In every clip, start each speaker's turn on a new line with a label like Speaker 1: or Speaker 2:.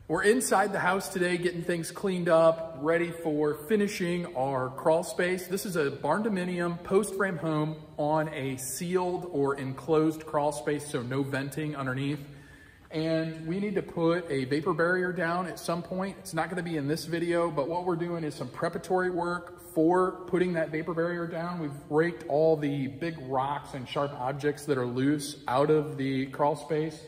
Speaker 1: We're inside the house today, getting things cleaned up, ready for finishing our crawl space. This is a Barndominium post frame home on a sealed or enclosed crawl space, so no venting underneath. And we need to put a vapor barrier down at some point. It's not gonna be in this video, but what we're doing is some preparatory work for putting that vapor barrier down. We've raked all the big rocks and sharp objects that are loose out of the crawl space.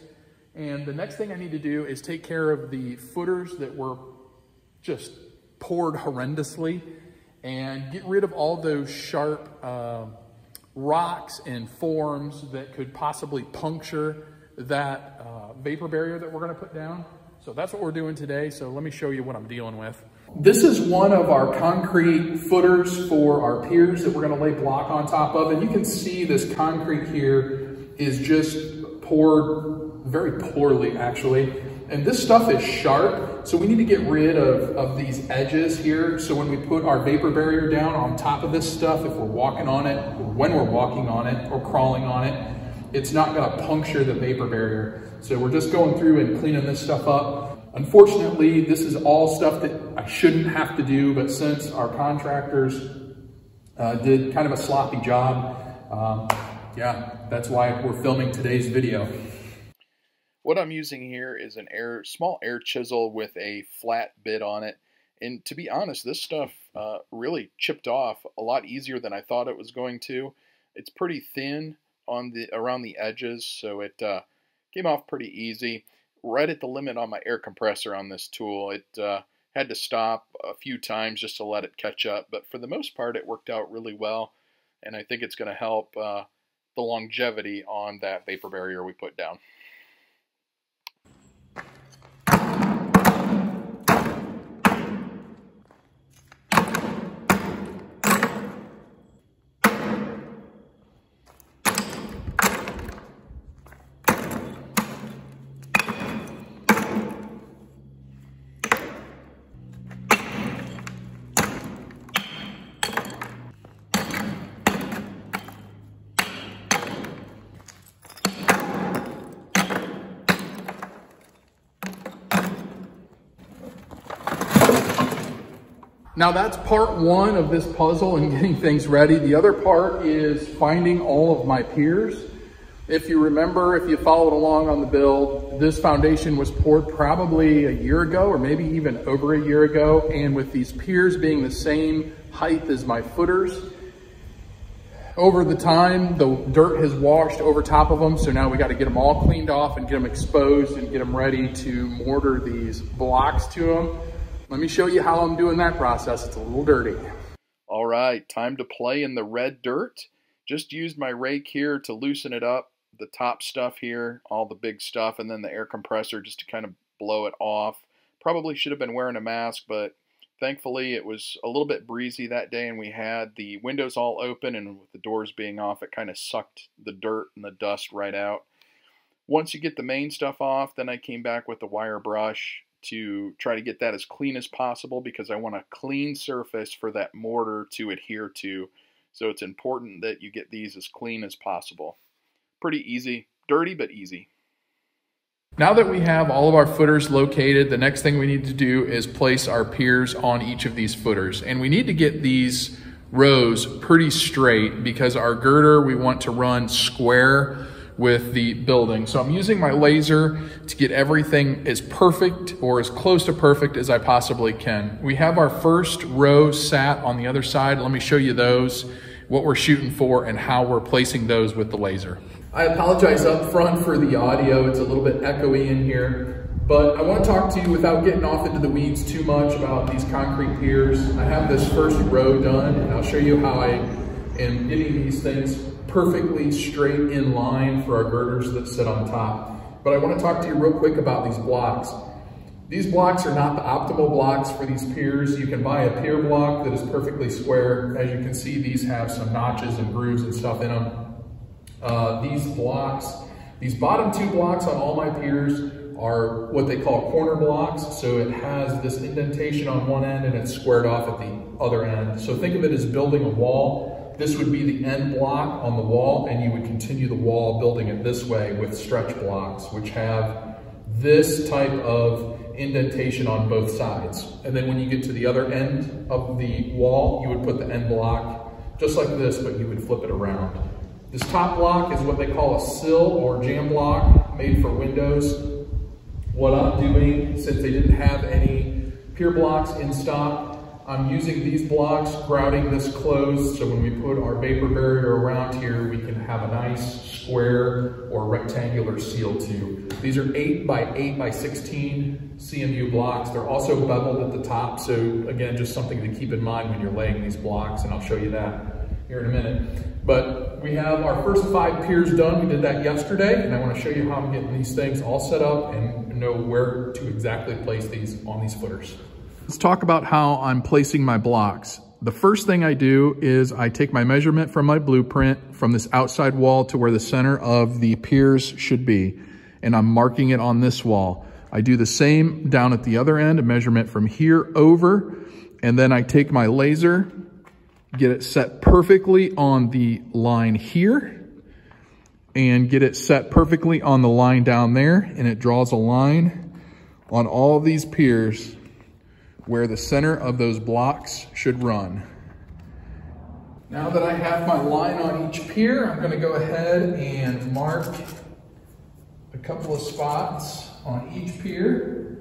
Speaker 1: And the next thing I need to do is take care of the footers that were just poured horrendously and get rid of all those sharp rocks and forms that could possibly puncture that vapor barrier that we're gonna put down. So that's what we're doing today. So let me show you what I'm dealing with. This is one of our concrete footers for our piers that we're gonna lay block on top of. And you can see this concrete here is just poured very poorly actually. And this stuff is sharp, so we need to get rid of these edges here. So when we put our vapor barrier down on top of this stuff, if we're walking on it, or when we're walking on it or crawling on it, it's not gonna puncture the vapor barrier. So we're just going through and cleaning this stuff up. Unfortunately, this is all stuff that I shouldn't have to do, but since our contractors did kind of a sloppy job, yeah, that's why we're filming today's video.
Speaker 2: What I'm using here is an small air chisel with a flat bit on it. And to be honest, this stuff really chipped off a lot easier than I thought it was going to. It's pretty thin on around the edges, so it came off pretty easy. Right at the limit on my air compressor on this tool. It had to stop a few times just to let it catch up, but for the most part it worked out really well, and I think it's going to help the longevity on that vapor barrier we put down.
Speaker 1: Now that's part one of this puzzle and getting things ready. The other part is finding all of my piers. If you remember, if you followed along on the build, this foundation was poured probably a year ago or maybe even over a year ago. And with these piers being the same height as my footers, over the time, the dirt has washed over top of them. So now we got to get them all cleaned off and get them exposed and get them ready to mortar these blocks to them. Let me show you how I'm doing that process. It's a little dirty.
Speaker 2: All right, time to play in the red dirt. Just used my rake here to loosen it up. The top stuff here, all the big stuff, and then the air compressor just to kind of blow it off. Probably should have been wearing a mask, but thankfully it was a little bit breezy that day and we had the windows all open, and with the doors being off, it kind of sucked the dirt and the dust right out. Once you get the main stuff off, then I came back with the wire brush to try to get that as clean as possible because I want a clean surface for that mortar to adhere to. So it's important that you get these as clean as possible. Pretty easy, dirty but easy.
Speaker 1: Now that we have all of our footers located, the next thing we need to do is place our piers on each of these footers. And we need to get these rows pretty straight because our girder we want to run square with the building. So I'm using my laser to get everything as perfect or as close to perfect as I possibly can. We have our first row sat on the other side. Let me show you those, what we're shooting for and how we're placing those with the laser. I apologize up front for the audio. It's a little bit echoey in here, but I want to talk to you without getting off into the weeds too much about these concrete piers. I have this first row done and I'll show you how I am getting these things perfectly straight in line for our girders that sit on top. But I want to talk to you real quick about these blocks. These blocks are not the optimal blocks for these piers. You can buy a pier block that is perfectly square. As you can see, these have some notches and grooves and stuff in them. These blocks, these bottom two blocks on all my piers are what they call corner blocks. So it has this indentation on one end and it's squared off at the other end. So think of it as building a wall. This would be the end block on the wall, and you would continue the wall building it this way with stretch blocks, which have this type of indentation on both sides. And then when you get to the other end of the wall, you would put the end block just like this, but you would flip it around. This top block is what they call a sill or jam block made for windows. What I'm doing, since they didn't have any pier blocks in stock, I'm using these blocks, grouting this closed, so when we put our vapor barrier around here, we can have a nice square or rectangular seal too. These are 8 by 8 by 16 CMU blocks. They're also beveled at the top, so again, just something to keep in mind when you're laying these blocks, and I'll show you that here in a minute. But we have our first 5 piers done. We did that yesterday, and I want to show you how I'm getting these things all set up and know where to exactly place these on these footers. Let's talk about how I'm placing my blocks. The first thing I do is I take my measurement from my blueprint from this outside wall to where the center of the piers should be, and I'm marking it on this wall. I do the same down at the other end, a measurement from here over, and then I take my laser, get it set perfectly on the line here, and get it set perfectly on the line down there, and it draws a line on all of these piers where the center of those blocks should run. Now that I have my line on each pier, I'm going to go ahead and mark a couple of spots on each pier.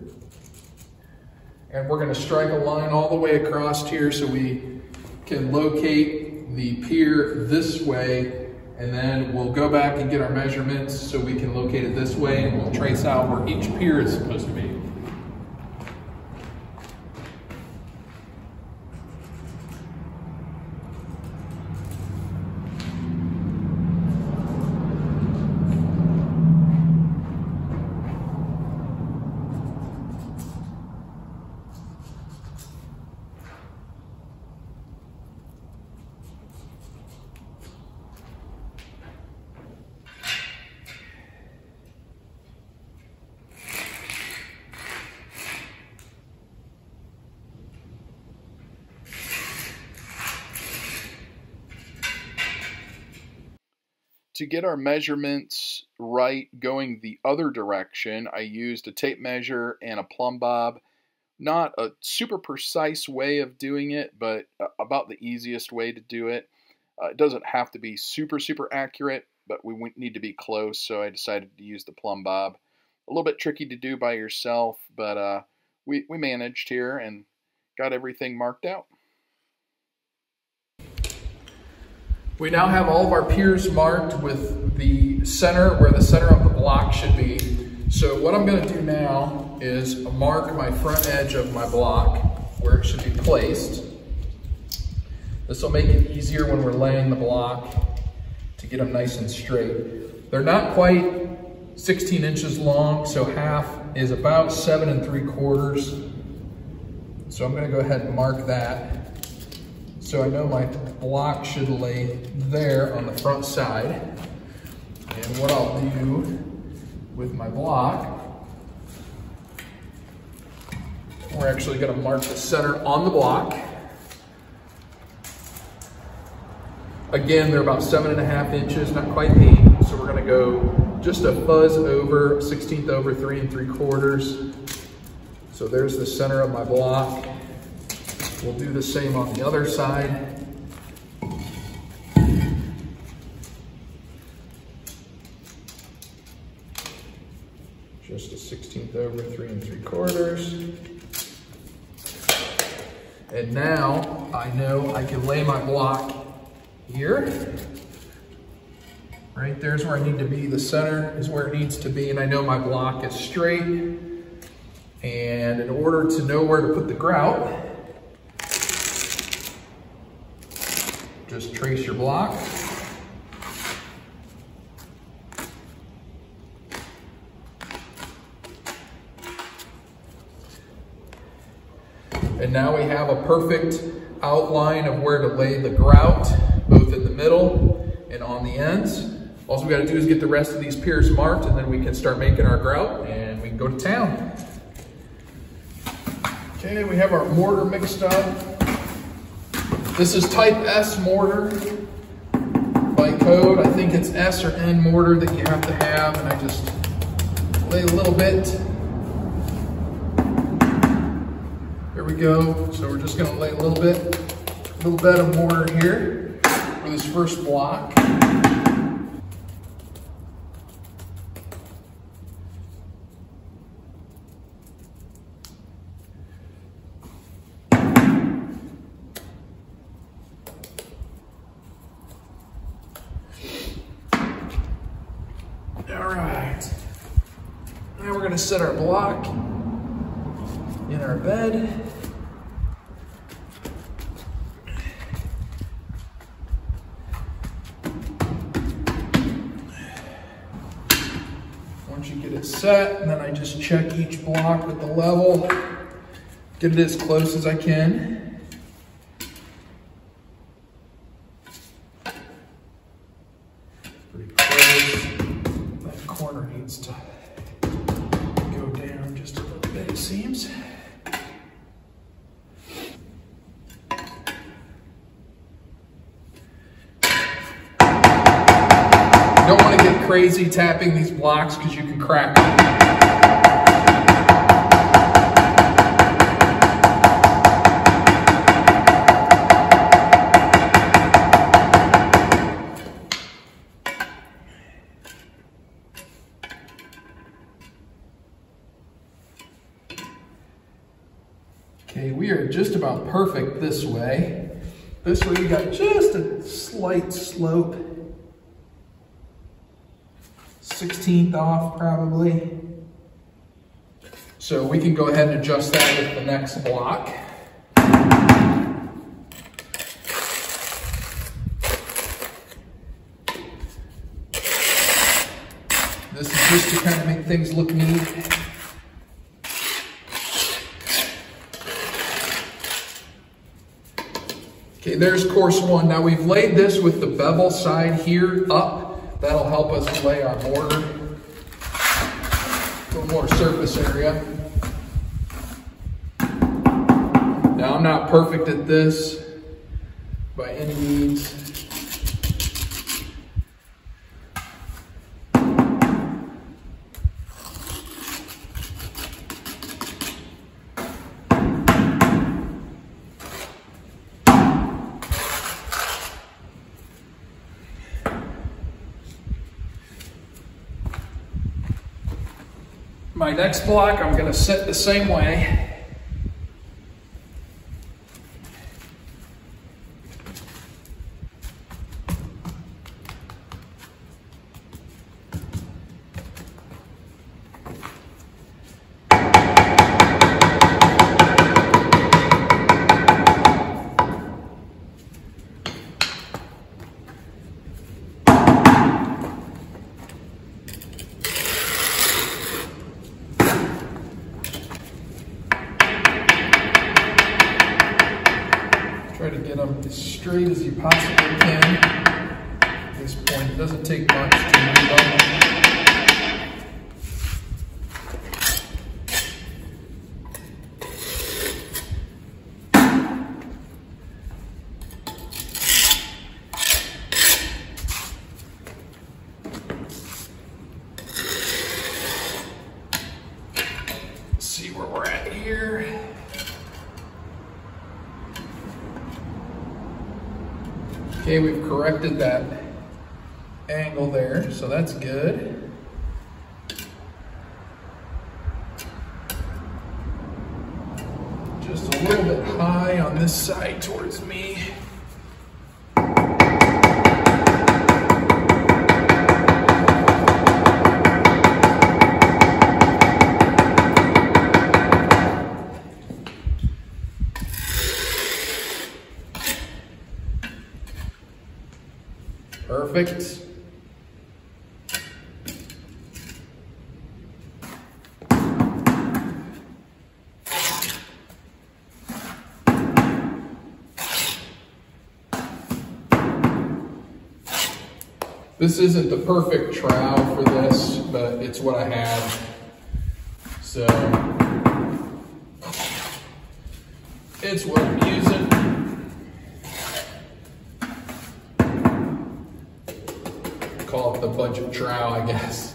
Speaker 1: And we're going to strike a line all the way across here so we can locate the pier this way, and then we'll go back and get our measurements so we can locate it this way, and we'll trace out where each pier is supposed to be.
Speaker 2: To get our measurements right going the other direction, I used a tape measure and a plumb bob. Not a super precise way of doing it, but about the easiest way to do it. It doesn't have to be super accurate, but we need to be close, so I decided to use the plumb bob. A little bit tricky to do by yourself, but we managed here and got everything marked out.
Speaker 1: We now have all of our piers marked with the center, where the center of the block should be. So what I'm going to do now is mark my front edge of my block where it should be placed. This will make it easier when we're laying the block to get them nice and straight. They're not quite 16 inches long, so half is about 7 3/4. So I'm going to go ahead and mark that. So I know my block should lay there on the front side. And what I'll do with my block, we're actually going to mark the center on the block. Again, they're about 7.5 inches, not quite 8. So we're going to go just a fuzz over, 1/16 over 3 3/4. So there's the center of my block. We'll do the same on the other side. Just a 1/16 over 3 3/4. And now I know I can lay my block here. Right there's where I need to be. The center is where it needs to be, and I know my block is straight. And in order to know where to put the grout, just trace your block. And now we have a perfect outline of where to lay the grout, both in the middle and on the ends. All we got to do is get the rest of these piers marked, and then we can start making our grout and we can go to town. Okay, we have our mortar mixed up. This is type S mortar by code. I think it's S or N mortar that you have to have, and I just lay a little bit we go. So we're just gonna lay a little bed of mortar here for this first block. All right, now we're gonna set our block in our bed. Once you get it set, and then I just check each block with the level, get it as close as I can. Pretty close. That corner needs to go down just a little bit, it seems. Don't want to get crazy tapping these blocks because you can crack them. Okay, we are just about perfect this way. This way you got just a slight slope. 1/16 off probably. So we can go ahead and adjust that with the next block. This is just to kind of make things look neat. Okay, there's course one. Now we've laid this with the bevel side here up. That'll help us lay our mortar. A little more surface area. Now I'm not perfect at this by any means. My next block, I'm going to set the same way. Try to get them as straight as you possibly can. At this point, it doesn't take much to move them. Let's see where we're at here. Okay, we've corrected that angle there, so that's good. Just a little bit high on this side towards me. Perfect. This isn't the perfect trowel for this, but it's what I have. So it's what I'm using. Call it the budget trowel, I guess.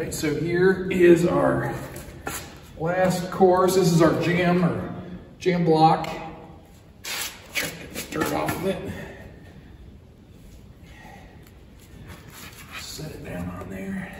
Speaker 1: right, so here is our last course. This is our jam block. Try to get the dirt off of it. Set it down on there.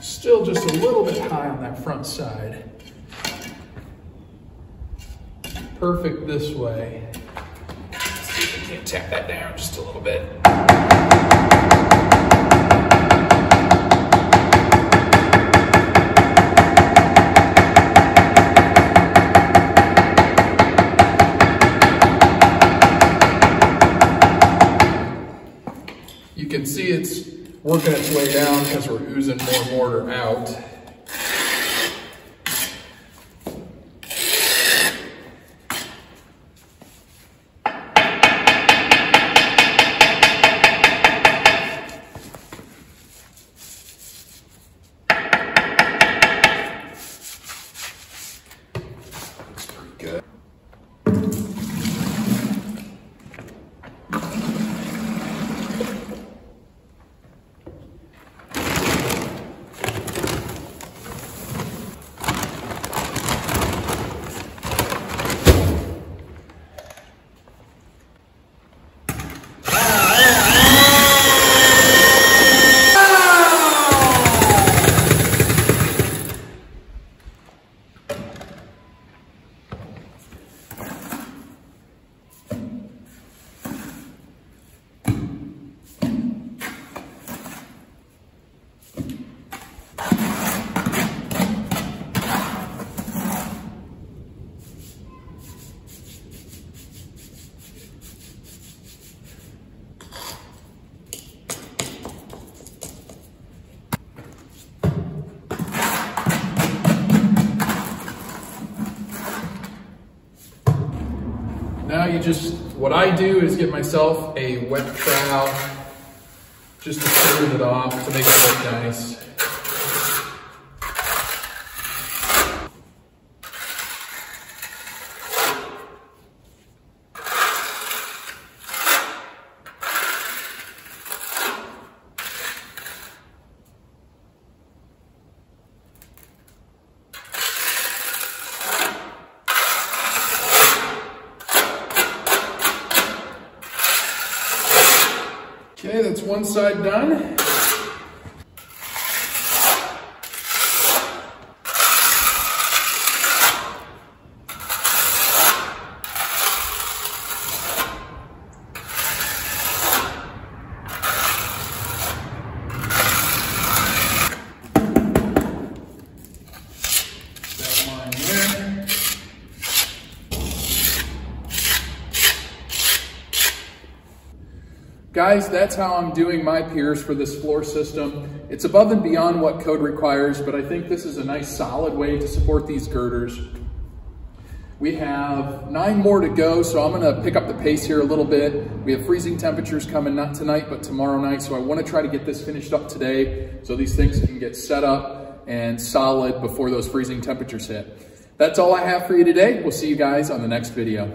Speaker 1: Still just a little bit high on that front side. Perfect this way. Let's see if we can tap that down just a little bit. You can see it's working its way down because we're oozing more mortar out. Looks pretty good. Now what I do is get myself a wet trowel just to smooth it off to make it look nice. Okay, that's one side done. That line there. Guys, that's how I'm doing my piers for this floor system. It's above and beyond what code requires, but I think this is a nice solid way to support these girders. We have 9 more to go, so I'm gonna pick up the pace here a little bit. We have freezing temperatures coming, not tonight, but tomorrow night, so I wanna try to get this finished up today so these things can get set up and solid before those freezing temperatures hit. That's all I have for you today. We'll see you guys on the next video.